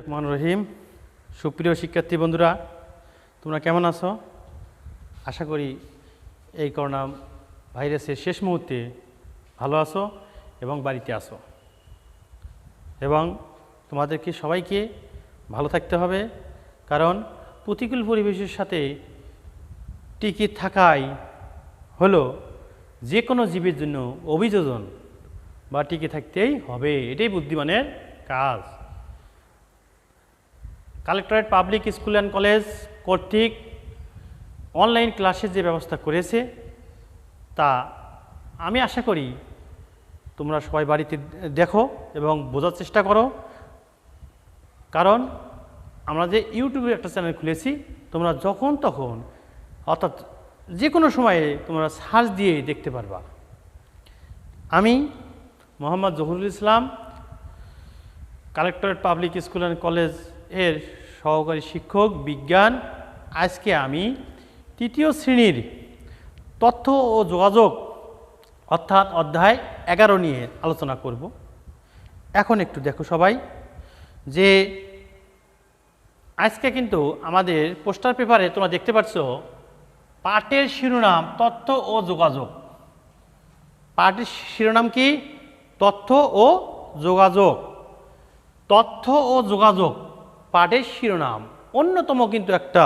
রহমান রহিম। সুপ্রিয় শিক্ষার্থী বন্ধুরা, তোমরা কেমন আছো? আশা করি এই করোনা ভাইরাসের শেষ মুহূর্তে ভালো আছো এবং বাড়িতে আছো, এবং তোমাদেরকে সবাইকে ভালো থাকতে হবে, কারণ প্রতিকূল পরিবেশের সাথে টিকে থাকাই হলো যে কোনো জীবের জন্য অভিযোজন বা টিকে থাকতেই হবে, এটাই বুদ্ধিমানের কাজ। Collectorate public school and college কর্তৃক অনলাইন ক্লাসের যে ব্যবস্থা করেছে তা আমি আশা করি তোমরা সবাই বাড়িতে দেখো এবং বোঝার চেষ্টা করো, কারণ আমরা যে ইউটিউবে একটা চ্যানেল খুলেছি, তোমরা যখন তখন অর্থাৎ যে কোনো সময়ে তোমরা সার্চ দিয়ে দেখতে পারবা। আমি Mohammad Zahurul Islam, collectorate public school and college এর সহকারী শিক্ষক বিজ্ঞান। আজকে আমি তৃতীয় শ্রেণীর তথ্য ও যোগাযোগ অর্থাৎ অধ্যায় 11 নিয়ে আলোচনা করব। এখন একটু দেখো সবাই যে আজকে কিন্তু আমাদের পোস্টার পেপারে তোমরা দেখতে পাচ্ছ পাঠের শিরোনাম তথ্য ও যোগাযোগ। পাঠের শিরোনাম কি? তথ্য ও যোগাযোগ। তথ্য ও যোগাযোগ পাঠের শিরোনাম। অন্যতম কিন্তু একটা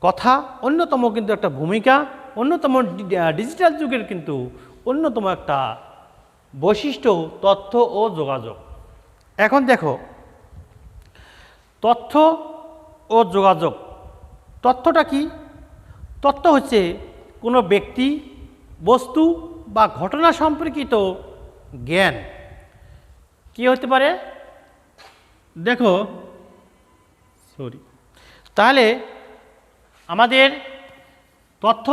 কথা, অন্যতম কিন্তু একটা ভূমিকা, অন্যতম ডিজিটাল যুগের কিন্তু অন্যতম একটা বৈশিষ্ট্য তথ্য ও যোগাযোগ। এখন দেখো তথ্য ও যোগাযোগ। তথ্যটা কি? তথ্য হচ্ছে কোনো ব্যক্তি, বস্তু বা ঘটনা সম্পর্কিত জ্ঞান। কি হতে পারে? দেখো তাহলে আমাদের তথ্য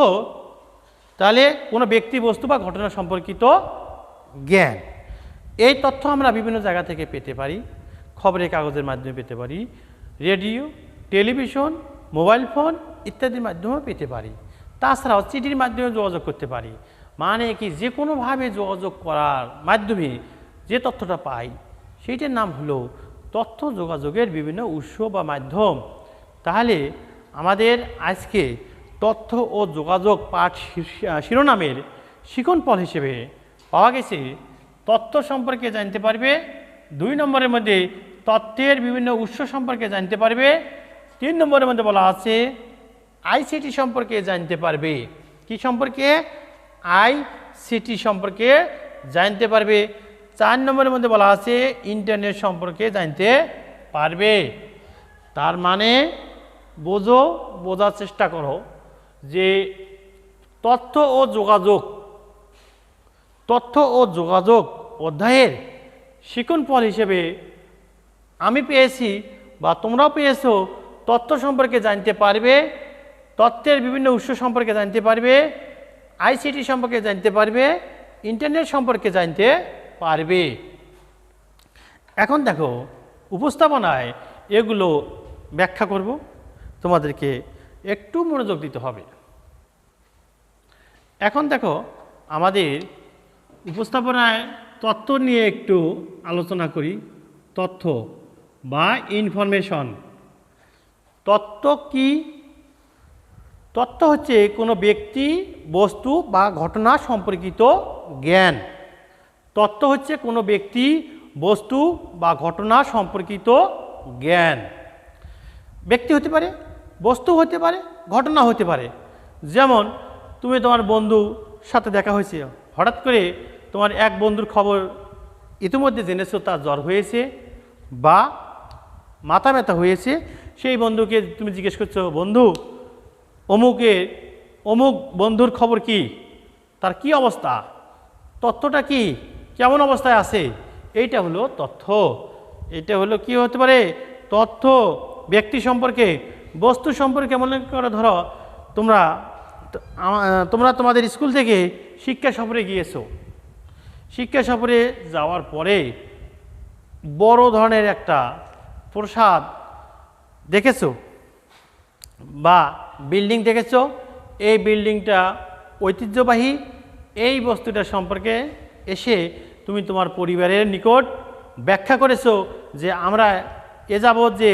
তাহলে কোনো ব্যক্তি, বস্তু বা ঘটনা সম্পর্কিত জ্ঞান। এই তথ্য আমরা বিভিন্ন জায়গা থেকে পেতে পারি। খবরের কাগজের মাধ্যমে পেতে পারি, রেডিও, টেলিভিশন, মোবাইল ফোন ইত্যাদির মাধ্যমেও পেতে পারি। তাছাড়াও চিঠির মাধ্যমে যোগাযোগ করতে পারি। মানে কি, যে কোনোভাবে যোগাযোগ করার মাধ্যমে যে তথ্যটা পাই সেইটার নাম হলো তথ্য যোগাযোগের বিভিন্ন উৎস বা মাধ্যম। তাহলে আমাদের আজকে তথ্য ও যোগাযোগ পাঠ শিরোনামের শিকনফল হিসেবে পাওয়া গেছে তথ্য সম্পর্কে জানতে পারবে। 2 নম্বরের মধ্যে তথ্যের বিভিন্ন উৎস সম্পর্কে জানতে পারবে। 3 নম্বরের মধ্যে বলা আছে আইসিটি সম্পর্কে জানতে পারবে। কি সম্পর্কে? আইসিটি সম্পর্কে জানতে পারবে। 4 নম্বরের মধ্যে বলা আছে ইন্টারনেট সম্পর্কে জানতে পারবে। তার মানে বোঝার চেষ্টা করো যে তথ্য ও যোগাযোগ অধ্যায়ের শিকনফল হিসেবে আমি পেয়েছি বা তোমরাও পেয়েছো, তথ্য সম্পর্কে জানতে পারবে, তথ্যের বিভিন্ন উৎস সম্পর্কে জানতে পারবে, আইসিটি সম্পর্কে জানতে পারবে, ইন্টারনেট সম্পর্কে জানতে পারবে। এখন দেখো উপস্থাপনায় এগুলো ব্যাখ্যা করব, তোমাদেরকে একটু মনোযোগ দিতে হবে। এখন দেখো আমাদের উপস্থাপনায় তথ্য নিয়ে একটু আলোচনা করি। তথ্য বা ইনফরমেশন। তথ্য কি? তথ্য হচ্ছে কোনো ব্যক্তি, বস্তু বা ঘটনা সম্পর্কিত জ্ঞান। তথ্য হচ্ছে কোনো ব্যক্তি, বস্তু বা ঘটনা সম্পর্কিত জ্ঞান। ব্যক্তি হতে পারে, বস্তু হতে পারে, ঘটনা হতে পারে। যেমন তুমি তোমার বন্ধুর সাথে দেখা হয়েছে, হঠাৎ করে তোমার এক বন্ধুর খবর ইতিমধ্যে জেনেছো তার জ্বর হয়েছে বা মাথা ব্যথা হয়েছে। সেই বন্ধুকে তুমি জিজ্ঞেস করছো, বন্ধু অমুক বন্ধুর খবর কি, তার কি অবস্থা, তথ্যটা কি, কেমন অবস্থায় আছে? এইটা হলো তথ্য। এটা হলো কি হতে পারে? তথ্য। ব্যক্তি সম্পর্কে, বস্তু সম্পর্কে মনে করে ধরো তোমরা তোমাদের স্কুল থেকে শিক্ষা সফরে গিয়েছো। শিক্ষা সফরে যাওয়ার পরে বড় ধরনের একটা প্রাসাদ দেখেছো বা বিল্ডিং দেখেছো। এই বিল্ডিংটা ঐতিহ্যবাহী। এই বস্তুটা সম্পর্কে এসে তুমি তোমার পরিবারের নিকট ব্যাখ্যা করেছো যে আমরা এ যাবৎ যে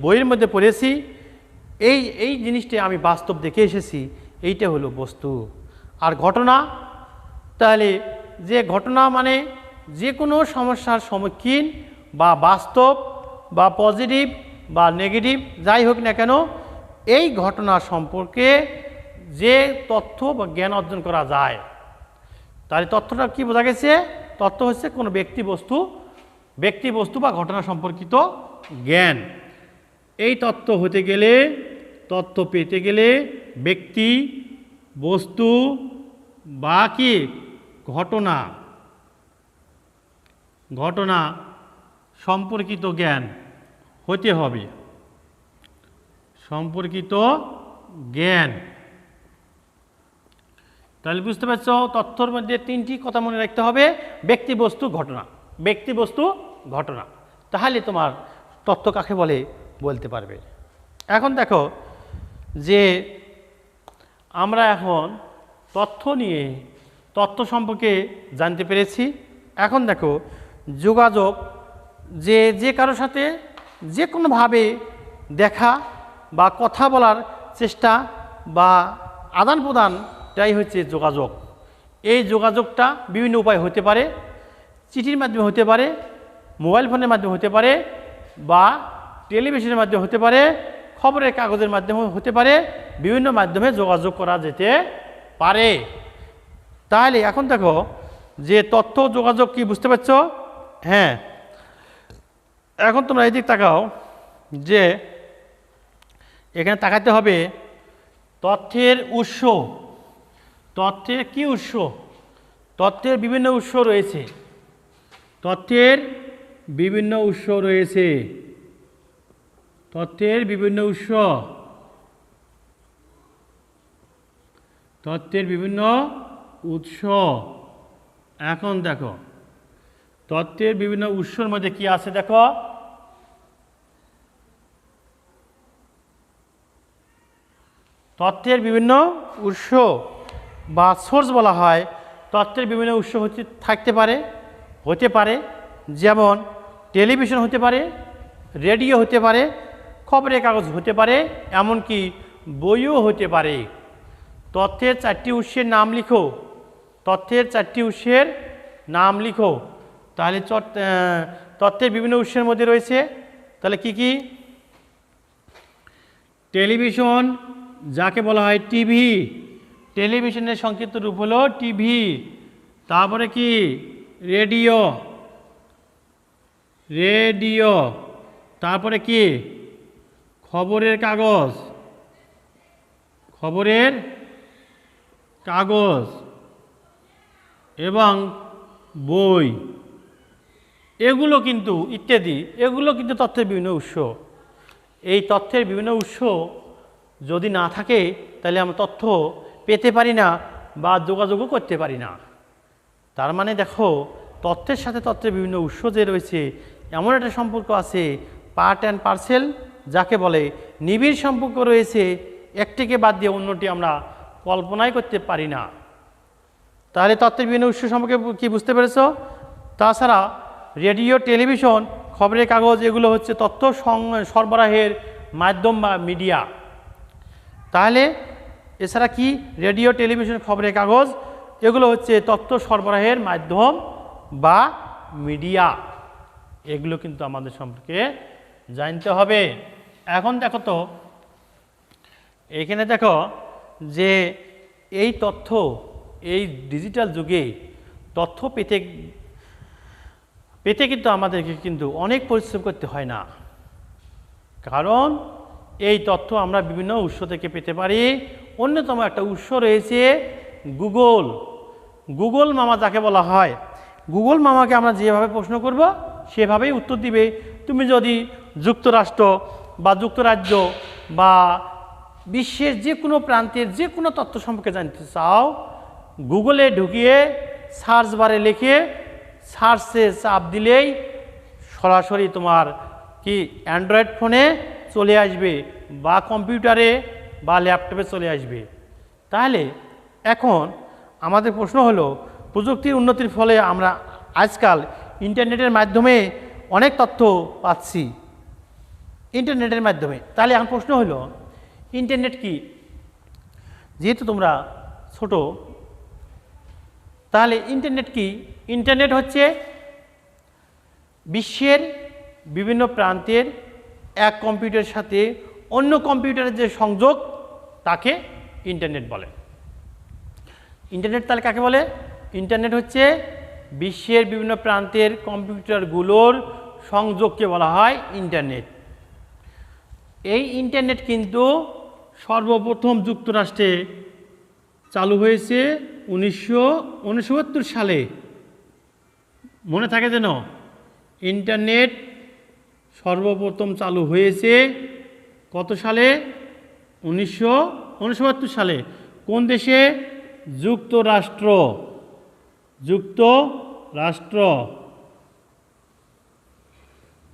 বইয়ের মধ্যে পড়েছি এই জিনিসটি আমি বাস্তব দেখে এসেছি, এইটা হলো বস্তু। আর ঘটনা, তাহলে যে ঘটনা মানে যে কোনো সমস্যার সম্মুখীন বা বাস্তব বা পজিটিভ বা নেগেটিভ যাই হোক না কেন, এই ঘটনা সম্পর্কে যে তথ্য বা জ্ঞান অর্জন করা যায়, তাহলে তথ্যটা কি বোঝা গেছে? তথ্য হচ্ছে কোনো ব্যক্তি বস্তু বা ঘটনা সম্পর্কিত জ্ঞান। এই তথ্য হতে গেলে, তথ্য পেতে গেলে ব্যক্তি বস্তু বা কি ঘটনা সম্পর্কিত জ্ঞান হতে হবে। সম্পর্কিত জ্ঞান, তাহলে বুঝতে পারছ তথ্যর মধ্যে তিনটি কথা মনে রাখতে হবে: ব্যক্তি বস্তু ঘটনা, ব্যক্তি বস্তু ঘটনা। তাহলে তোমার তথ্য কাকে বলে বলতে পারবে। এখন দেখো যে আমরা এখন তথ্য সম্পর্কে জানতে পেরেছি। এখন দেখো যোগাযোগ, যে কারোর সাথে যে কোনোভাবে দেখা বা কথা বলার চেষ্টা বা আদান প্রদানটাই হচ্ছে যোগাযোগ। এই যোগাযোগটা বিভিন্ন উপায় হতে পারে, চিঠির মাধ্যমে হতে পারে, মোবাইল ফোনের মাধ্যমে হতে পারে, বা টেলিভিশনের মাধ্যমে হতে পারে, খবরের কাগজের মাধ্যমে হতে পারে, বিভিন্ন মাধ্যমে যোগাযোগ করা যেতে পারে। তাহলে এখন দেখো যে তথ্য যোগাযোগ কি বুঝতে পারছ? হ্যাঁ, এখন তোমরা এই দিক তাকাও, যে এখানে তাকাতে হবে তথ্যের উৎস। তথ্যের কি উৎস? তথ্যের বিভিন্ন উৎস রয়েছে। তথ্যের বিভিন্ন উৎস রয়েছে। তথ্যের বিভিন্ন উৎস, তথ্যের বিভিন্ন উৎস। এখন দেখো তথ্যের বিভিন্ন উৎসর মধ্যে কি আছে দেখো। তথ্যের বিভিন্ন উৎস বা সোর্স বলা হয়। তথ্যের বিভিন্ন উৎস থাকতে হতে পারে, যেমন টেলিভিশন হতে পারে, রেডিও হতে পারে, খবরের কাগজ হতে পারে, এমনকি বইও হতে পারে। তথ্যের চারটি উৎসের নাম লিখো। তথ্যের চারটি উৎসের নাম লিখো। তাহলে তথ্যের বিভিন্ন উৎসের মধ্যে রয়েছে, তাহলে কি কি? টেলিভিশন, যাকে বলা হয় টিভি, টেলিভিশনের সংক্ষিপ্ত রূপ হলো টিভি। তারপরে কি? রেডিও, তারপরে কি? খবরের কাগজ এবং বই, এগুলো কিন্তু ইত্যাদি, এগুলো কিন্তু তথ্যের বিভিন্ন উৎস। এই তথ্যের বিভিন্ন উৎস যদি না থাকে তাহলে আমরা তথ্য পেতে পারি না বা যোগাযোগও করতে পারি না। তার মানে দেখো তথ্যের সাথে তথ্যের বিভিন্ন উৎস যে রয়েছে, এমন একটা সম্পর্ক আছে, পার্ট অ্যান্ড পার্সেল যাকে বলে, নিবিড় সম্পর্ক রয়েছে। একটিকে বাদ দিয়ে অন্যটি আমরা কল্পনাই করতে পারি না। তাহলে তথ্যের বিভিন্ন উৎস সম্পর্কে কি বুঝতে পেরেছ? তাছাড়া রেডিও, টেলিভিশন, খবরের কাগজ এগুলো হচ্ছে তথ্য সরবরাহের মাধ্যম বা মিডিয়া। তাহলে এছাড়া কি? রেডিও, টেলিভিশন, খবরের কাগজ এগুলো হচ্ছে তথ্য সরবরাহের মাধ্যম বা মিডিয়া। এগুলো কিন্তু আমাদের সম্পর্কে জানতে হবে। এখন দেখো তো এখানে দেখো যে এই তথ্য, এই ডিজিটাল যুগে তথ্য পেতে কিন্তু আমাদেরকে কিন্তু অনেক পরিশ্রম করতে হয় না। কারণ এই তথ্য আমরা বিভিন্ন উৎস থেকে পেতে পারি। অন্যতম একটা উৎস রয়েছে গুগল মামা যাকে বলা হয়। গুগল মামাকে আমরা যেভাবে প্রশ্ন করব সেভাবেই উত্তর দিবে। তুমি যদি যুক্তরাষ্ট্র বা যুক্তরাজ্য বা বিশ্বের যে কোনো প্রান্তের যে কোনো তথ্য সম্পর্কে জানতে চাও, গুগলে ঢুকিয়ে সার্চ বারে লিখে সার্চে চাপ দিলেই সরাসরি তোমার কি অ্যান্ড্রয়েড ফোনে চলে আসবে বা কম্পিউটারে বা ল্যাপটপে চলে আসবে। তাহলে এখন আমাদের প্রশ্ন হলো, প্রযুক্তির উন্নতির ফলে আমরা আজকাল ইন্টারনেটের মাধ্যমে অনেক তথ্য পাচ্ছি। ইন্টারনেটের মাধ্যমে। তাহলে এখন প্রশ্ন হলো ইন্টারনেট কি? যেহেতু তোমরা ছোট, তাহলে ইন্টারনেট কি? ইন্টারনেট হচ্ছে বিশ্বের বিভিন্ন প্রান্তের এক কম্পিউটারের সাথে অন্য কম্পিউটারের যে সংযোগ তাকে ইন্টারনেট বলে। ইন্টারনেট তাহলে কাকে বলে? ইন্টারনেট হচ্ছে বিশ্বের বিভিন্ন প্রান্তের কম্পিউটারগুলোর সংযোগকে বলা হয় ইন্টারনেট। এই ইন্টারনেট কিন্তু সর্বপ্রথম যুক্তরাষ্ট্রে চালু হয়েছে 1969 সালে। মনে থাকে যেন, ইন্টারনেট সর্বপ্রথম চালু হয়েছে কত সালে? 1969 সালে। কোন দেশে? যুক্তরাষ্ট্র।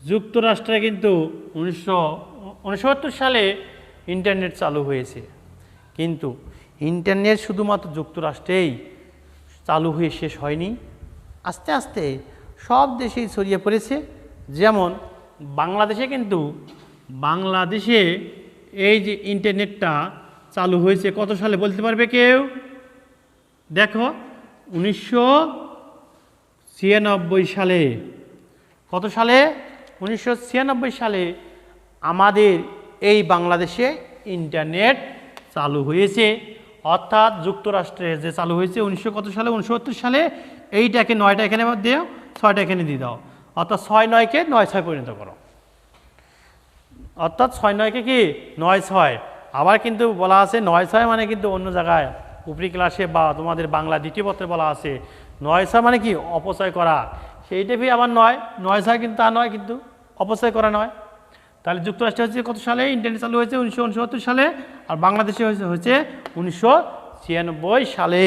যুক্তরাষ্ট্রে কিন্তু 1969 সালে ইন্টারনেট চালু হয়েছে। কিন্তু ইন্টারনেট শুধুমাত্র যুক্তরাষ্ট্রেই চালু হয়ে শেষ হয়নি, আস্তে আস্তে সব দেশেই ছড়িয়ে পড়েছে। যেমন বাংলাদেশে এই যে ইন্টারনেটটা চালু হয়েছে কত সালে বলতে পারবে কেউ? দেখো, 1996 সালে। কত সালে? 1996 সালে আমাদের এই বাংলাদেশে ইন্টারনেট চালু হয়েছে। অর্থাৎ যুক্তরাষ্ট্রে যে চালু হয়েছে 1900 সালে? 69 সালে। এইটাকে 9টা এখানে দিও, 6টা এখানে দিয়ে দাও। অর্থাৎ 6-9-কে 9-6 পরিণত করো। অর্থাৎ 6-9-কে কি 9-6। আবার কিন্তু বলা আছে 9-6 মানে কিন্তু অন্য জায়গায় উপরি ক্লাসে বা তোমাদের বাংলা দ্বিতীয় পত্রে বলা আছে 9-6 মানে কি অপচয় করা। সেইটা ভি আবার 9-6 কিন্তু তা নয়, কিন্তু অপচয় করা নয়। তাহলে যুক্তরাষ্ট্রে হচ্ছে কত সালে ইন্টারনেট চালু হয়েছে? 1969 সালে। আর বাংলাদেশে হয়েছে 1996 সালে।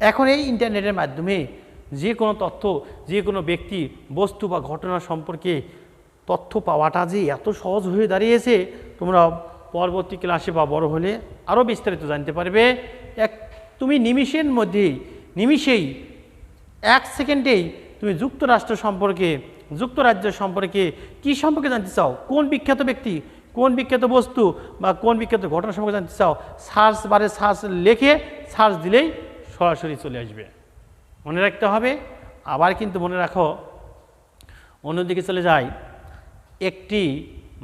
এখন এই ইন্টারনেটের মাধ্যমে যে কোনো তথ্য, যে কোনো ব্যক্তি, বস্তু বা ঘটনা সম্পর্কে তথ্য পাওয়াটা যে এত সহজ হয়ে দাঁড়িয়েছে, তোমরা পরবর্তী ক্লাসে বা বড় হলে আরও বিস্তারিত জানতে পারবে। তুমি নিমিষেই 1 সেকেন্ডেই তুমি যুক্তরাষ্ট্র সম্পর্কে, যুক্তরাজ্য সম্পর্কে কী সম্পর্কে জানতে চাও, কোন বিখ্যাত ব্যক্তি, কোন বিখ্যাত বস্তু বা কোন বিখ্যাত ঘটনা সম্পর্কে জানতে চাও, সার্চ বারে সার্চ দিলেই সরাসরি চলে আসবে। মনে রাখতে হবে। আবার কিন্তু মনে রাখো, অন্যদিকে চলে যায়, একটি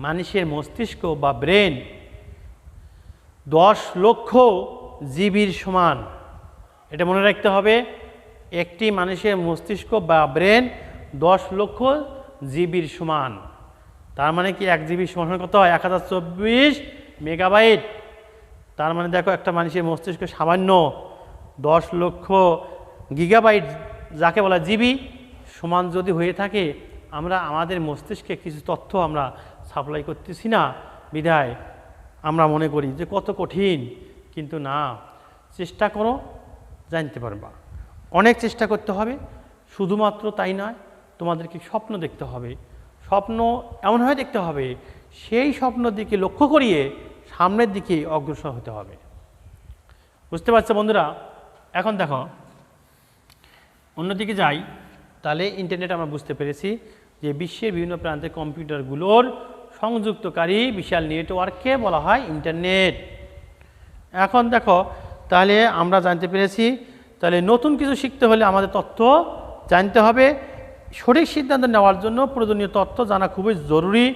মানুষের মস্তিষ্ক বা ব্রেন 10 লক্ষ জিবির সমান। এটা মনে রাখতে হবে। একটি মানুষের মস্তিষ্ক বা ব্রেন 10 লক্ষ জিবির সমান। তার মানে কি 1 জিবি সমান কত হয়? 1024 মেগাবাইট। তার মানে দেখো, একটা মানুষের মস্তিষ্ক সামান্য 10 লক্ষ গিগাবাইট, যাকে বলা জিবি সমান যদি হয়ে থাকে, আমরা আমাদের মস্তিষ্কে কিছু তথ্য আমরা সাপ্লাই করতেছি না বিধায় আমরা মনে করি যে কত কঠিন। কিন্তু না, চেষ্টা করো, জানতে পারবা। অনেক চেষ্টা করতে হবে। শুধুমাত্র তাই নয়, তোমাদেরকে স্বপ্ন দেখতে হবে। স্বপ্ন এমনভাবে দেখতে হবে, সেই স্বপ্নের দিকে লক্ষ্য করিয়ে সামনের দিকে অগ্রসর হতে হবে। বুঝতে পারছো বন্ধুরা? এখন দেখো, অন্যদিকে যাই। তাহলে ইন্টারনেট আমরা বুঝতে পেরেছি যে বিশ্বের বিভিন্ন প্রান্তে কম্পিউটারগুলোর সংযুক্তকারী বিশাল নেটওয়ার্ককে বলা হয় ইন্টারনেট। এখন দেখো, তাহলে আমরা জানতে পেরেছি, তাহলে নতুন কিছু শিখতে হলে আমাদের তথ্য জানতে হবে। সঠিক সিদ্ধান্ত নেওয়ার জন্য প্রয়োজনীয় তথ্য জানা খুবই জরুরি।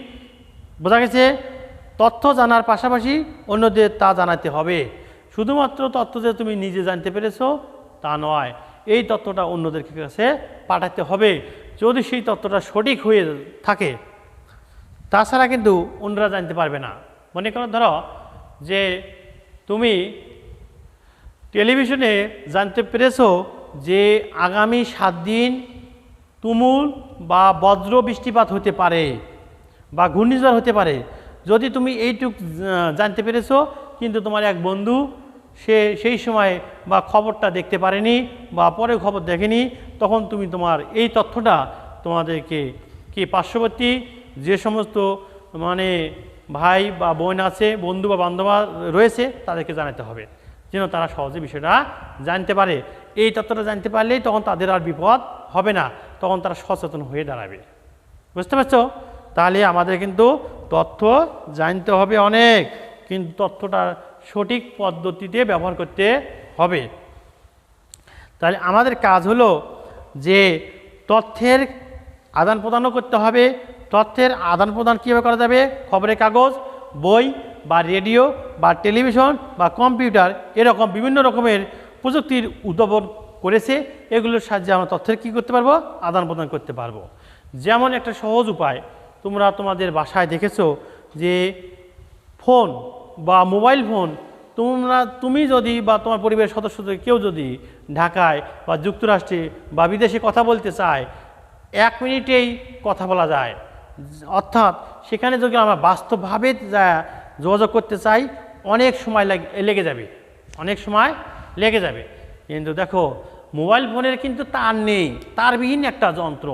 বোঝা গেছে? তথ্য জানার পাশাপাশি অন্যদের তা জানাতে হবে। শুধুমাত্র তথ্য যে তুমি নিজে জানতে পেরেছো তা নয়, এই তথ্যটা অন্যদের কাছে পাঠাতে হবে যদি সেই তথ্যটা সঠিক হয়ে থাকে। তাছাড়া কিন্তু অন্যরা জানতে পারবে না। মনে করো, ধরো যে তুমি টেলিভিশনে জানতে পেরেছো যে আগামী 7 দিন তুমুল বা বজ্র বৃষ্টিপাত হতে পারে বা ঘূর্ণিঝড় হতে পারে। যদি তুমি এইটুক জানতে পেরেছো, কিন্তু তোমার এক বন্ধু সে সেই সময় বা খবরটা দেখতে পারেনি বা পরে খবর দেখেনি, তখন তুমি তোমার এই তথ্যটা তোমাদেরকে কি পার্শ্ববর্তী যে সমস্ত মানে ভাই বা বোন আছে, বন্ধু বা বান্ধব রয়েছে, তাদেরকে জানাতে হবে যেন তারা সহজে বিষয়টা জানতে পারে। এই তথ্যটা জানতে পারলেই তখন তাদের আর বিপদ হবে না, তখন তারা সচেতন হয়ে দাঁড়াবে। বুঝতে পারছো? তাহলে আমাদের কিন্তু তথ্য জানতে হবে অনেক, কিন্তু তথ্যটা সঠিক পদ্ধতিতে ব্যবহার করতে হবে। তাহলে আমাদের কাজ হলো যে তথ্যের আদান প্রদানও করতে হবে। তথ্যের আদান প্রদান কীভাবে করা যাবে? খবরের কাগজ, বই বা রেডিও বা টেলিভিশন বা কম্পিউটার, এরকম বিভিন্ন রকমের প্রযুক্তির উদ্ভাবন করেছে। এগুলোর সাহায্যে আমরা তথ্যের কী করতে পারবো? আদান প্রদান করতে পারবো। যেমন একটা সহজ উপায়, তোমরা তোমাদের বাসায় দেখেছো যে ফোন বা মোবাইল ফোন, তুমি যদি বা তোমার পরিবারের সদস্যদের কেউ যদি ঢাকায় বা যুক্তরাষ্ট্রে বা বিদেশে কথা বলতে চায়, 1 মিনিটেই কথা বলা যায়। অর্থাৎ সেখানে যদি আমরা বাস্তবভাবে যোগাযোগ করতে চাই, অনেক সময় লেগে যাবে, অনেক সময় লেগে যাবে। কিন্তু দেখো মোবাইল ফোনের কিন্তু তার নেই, তারবিহীন একটা যন্ত্র,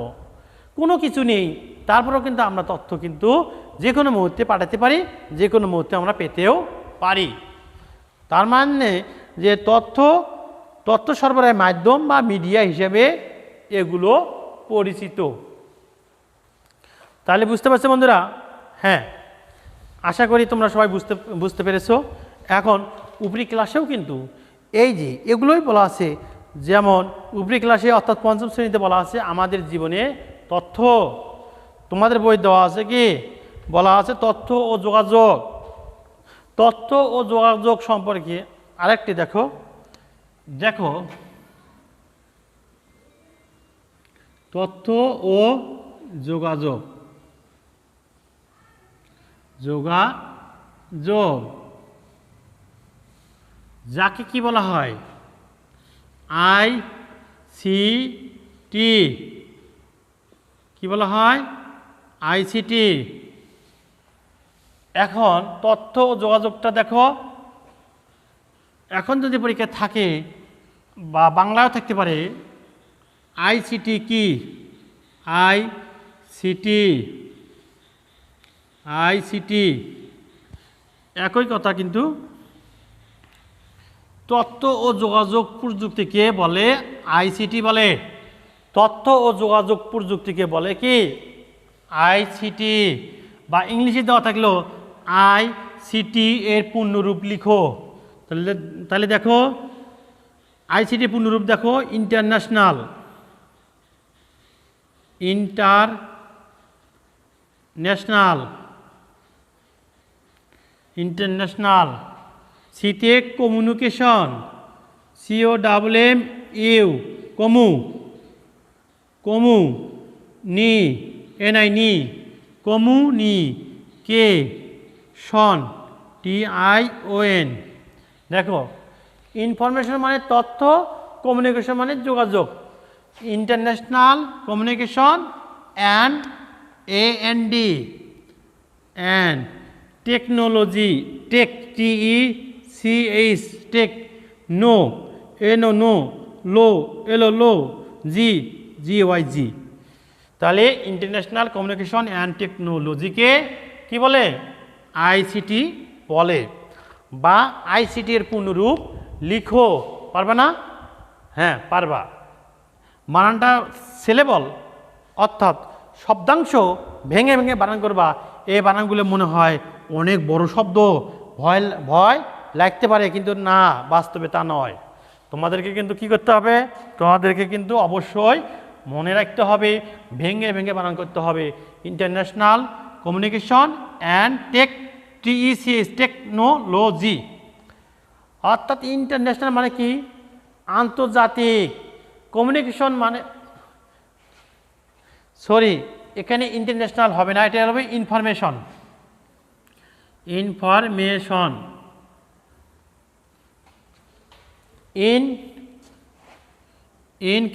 কোনো কিছু নেই, তারপরেও কিন্তু আমরা তথ্য কিন্তু যে কোনো মুহূর্তে পাঠাতে পারি, যে কোনো মুহূর্তে আমরা পেতেও পারি। তার মানে যে তথ্য সরবরাহের মাধ্যম বা মিডিয়া হিসেবে এগুলো পরিচিত। তাহলে বুঝতে পারছো বন্ধুরা? হ্যাঁ, আশা করি তোমরা সবাই বুঝতে পেরেছো। এখন উপরি ক্লাসেও কিন্তু এই যে এগুলোই বলা আছে, যেমন উপরি ক্লাসে অর্থাৎ 5ম শ্রেণীতে বলা আছে আমাদের জীবনে তথ্য। তোমাদের বই দেওয়া আছে কি বলা আছে? তথ্য ও যোগাযোগ। তথ্য ও যোগাযোগ সম্পর্কে আরেকটি দেখো তথ্য ও যোগাযোগ যাকে কি বলা হয়? আইসিটি। কি বলা হয়? আইসিটি। এখন তথ্য ও যোগাযোগটা দেখো, এখন যদি পরীক্ষা থাকে বা বাংলাও থাকতে পারে, আইসিটি কি? আইসিটি একই কথা, কিন্তু তথ্য ও যোগাযোগ প্রযুক্তিকে বলে আইসিটি বলে। তথ্য ও যোগাযোগ প্রযুক্তিকে বলে কি? আইসিটি। বা ইংলিশে দেওয়া থাকলো আইসিটি এর পূর্ণরূপ লিখো। তাহলে দেখো আইসিটি পূর্ণরূপ দেখো, ইন্টারন্যাশনাল সিতে কমিউনিকেশন, COMMU, কমিউনিকেশন, TION। দেখো ইনফরমেশন মানে তথ্য, কমিউনিকেশন মানে যোগাযোগ। International communication AND technology, TECH, no, GYG। তাহলে ইন্টারন্যাশনাল কমিউনিকেশন অ্যান্ড টেকনোলজিকে কি বলে? আইসিটি বলে। বা আইসিটি এর পূর্ণরূপ লিখো, পারবা না? হ্যাঁ পারবা। বানানটা সিলেবল, অর্থাৎ শব্দাংশ ভেঙে ভেঙে বানান করবা। এই বানানগুলো মনে হয় অনেক বড় শব্দ, ভয় লাগতে পারে, কিন্তু না, বাস্তবে তা নয়। তোমাদেরকে কিন্তু কি করতে হবে? তোমাদেরকে কিন্তু অবশ্যই মনে রাখতে হবে, ভেঙে ভেঙে বানান করতে হবে। International communication and TECH, technology. অর্থাৎ ইন্টারন্যাশনাল মানে কি? আন্তর্জাতিক। কমিউনিকেশন মানে এখানে ইন্টারন্যাশনাল হবে না, এটা হবে ইনফরমেশন।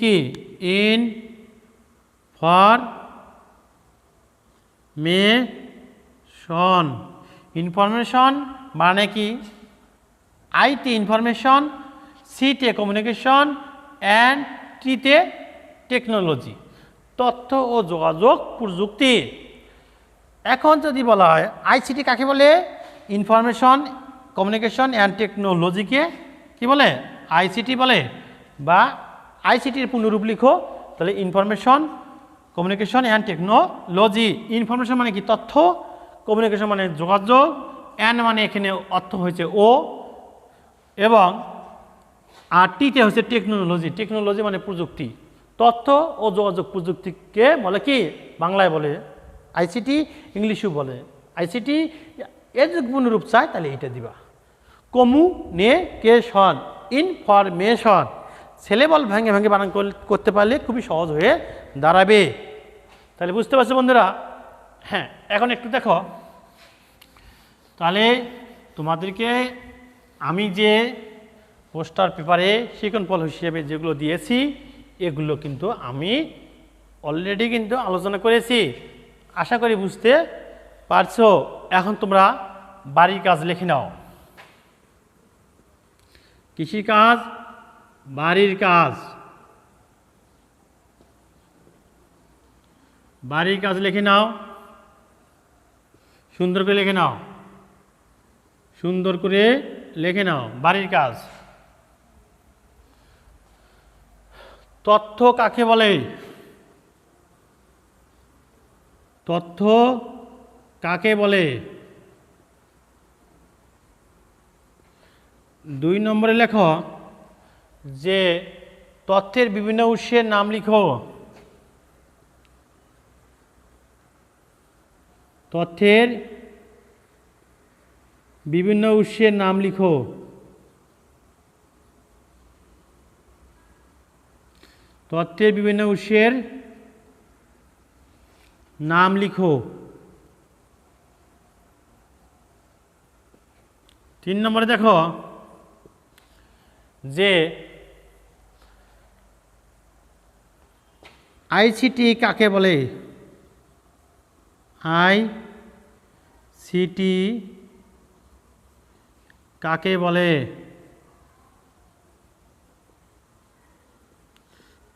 কি? ইনফরমেশন মানে কি? আইতে ইনফরমেশন, সিতে কমিউনিকেশন অ্যান্ড টিতে টেকনোলজি, তথ্য ও যোগাযোগ প্রযুক্তি। এখন যদি বলা হয় আইসিটি কাকে বলে? ইনফরমেশন কমিউনিকেশন অ্যান্ড টেকনোলজিকে কি বলে? আইসিটি বলে। বা আইসিটির পূর্ণরূপ লিখো, তাহলে information communication and technology. Information মানে কি? তথ্য। কমিউনিকেশন মানে যোগাযোগ। অ্যান্ড মানে এখানে অর্থ হয়েছে ও, এবং আর টিতে হচ্ছে টেকনোলজি। টেকনোলজি মানে প্রযুক্তি। তথ্য ও যোগাযোগ প্রযুক্তিকে বলে কি? বাংলায় বলে আইসিটি, ইংলিশেও বলে আইসিটি। এর যদি পূর্ণরূপ চাই তাহলে এইটা দিবা। Communication, information. ছেলে বল ভেঙে ভেঙে বানান করতে পারলে খুবই সহজ হয়ে দাঁড়াবে। তাহলে বুঝতে পারছো বন্ধুরা? হ্যাঁ, এখন একটু দেখো, তাহলে তোমাদেরকে আমি যে পোস্টার পেপারে শিখন ফল হিসেবে যেগুলো দিয়েছি এগুলো কিন্তু আমি অলরেডি কিন্তু আলোচনা করেছি। আশা করি বুঝতে পারছো। এখন তোমরা বাড়ির কাজ লিখে নাও। কৃষিকাজ, বাড়ির কাজ। বাড়ির কাজ লিখে নাও, সুন্দর করে লিখে নাও, সুন্দর করে লিখে নাও বাড়ির কাজ। তথ্য কাকে বলে? তথ্য কাকে বলে? 2 নম্বরে লেখো যে তথ্যের বিভিন্ন উৎসের নাম লিখো। তথ্যের বিভিন্ন উৎসের নাম লিখো। তথ্যের বিভিন্ন উৎসের নাম লিখো। 3 নম্বরে দেখো যে আইসিটি কাকে বলে? আইসিটি কাকে বলে?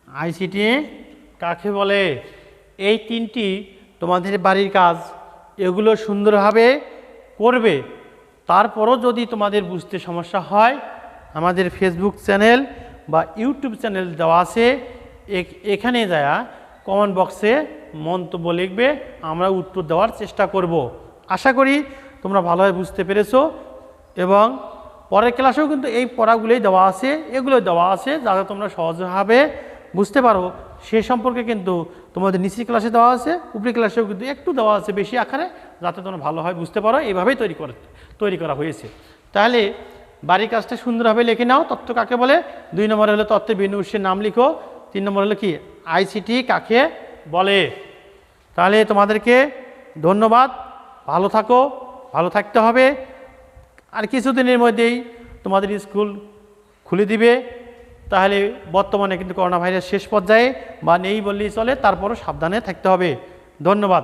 আইসিটি কাকে বলে? এই 3টি তোমাদের বাড়ির কাজ, এগুলো সুন্দরভাবে করবে। তারপরও যদি তোমাদের বুঝতে সমস্যা হয়, আমাদের ফেসবুক চ্যানেল বা ইউটিউব চ্যানেল দেওয়া আছে, এখানে যায়া কমেন্ট বক্সে মন্তব্য লিখবে, আমরা উত্তর দেওয়ার চেষ্টা করব। আশা করি তোমরা ভালোভাবে বুঝতে পেরেছো, এবং পরের ক্লাসেও কিন্তু এই পড়াগুলোই দেওয়া আছে, এগুলোই দেওয়া আছে, যাতে তোমরা সহজভাবে বুঝতে পারো সে সম্পর্কে কিন্তু তোমাদের নিচের ক্লাসে দেওয়া আছে, উপরি ক্লাসেও কিন্তু একটু দেওয়া আছে বেশি আকারে, যাতে তোমরা ভালোভাবে বুঝতে পারো। এইভাবেই তৈরি করা হয়েছে। তাহলে বাড়ির কাজটা সুন্দরভাবে লিখে নাও। তথ্য কাকে বলে? 2 নম্বরে হলো তথ্যের বিভিন্ন উৎসের নাম লিখো। 3 নম্বর হলো কি? আইসিটি কাকে বলে। তাহলে তোমাদেরকে ধন্যবাদ। ভালো থাকো, ভালো থাকতে হবে। আর কিছুদিনের মধ্যেই তোমাদের স্কুল খুলে দিবে। তাহলে বর্তমানে কিন্তু করোনা ভাইরাস শেষ পর্যায়ে বা নেই বললেই চলে, তারপরও সাবধানে থাকতে হবে। ধন্যবাদ।